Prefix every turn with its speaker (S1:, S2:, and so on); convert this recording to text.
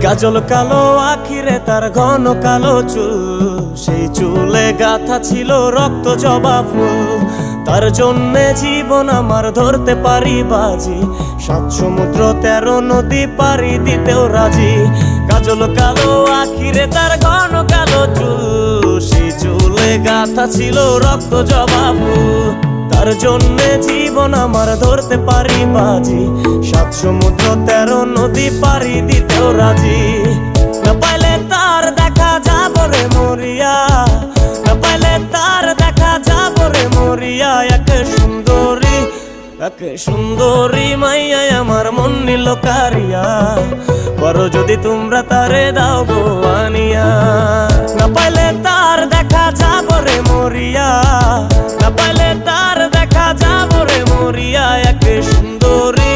S1: কাজল কালো আখিরে তার ঘন কালো চুল, সেই চুলে গাথা ছিল রক্ত জবা ফুল। তার জন্যে জীবন আমার ধরতে পারি বাজি, 7 সমুদ্র 13 নদী পারি দিতেও রাজি। কাজল কালো আখিরে তার ঘন কালো চুল, সেই চুলে গাথা ছিল রক্ত জবা ফুল। তার জন্যে জীবন আমার ধরতে পারি বাজি, 7 সমুদ্র 13 নদী পারি দিতেও রাজি। না পাইলে তার দেখা যাব রে মরিয়া, না পাইলে তার দেখা যাব রে মরিয়া। এক সুন্দরী মাইয়া আমার মন নিল কারিয়া, বড় যদি তোমরা তারে দাও গো আনিয়া। না পাইলে তার দেখা যাব রে মরিয়া, না পাইলে তার দেখা যাব রে মরিয়া। এক সুন্দরী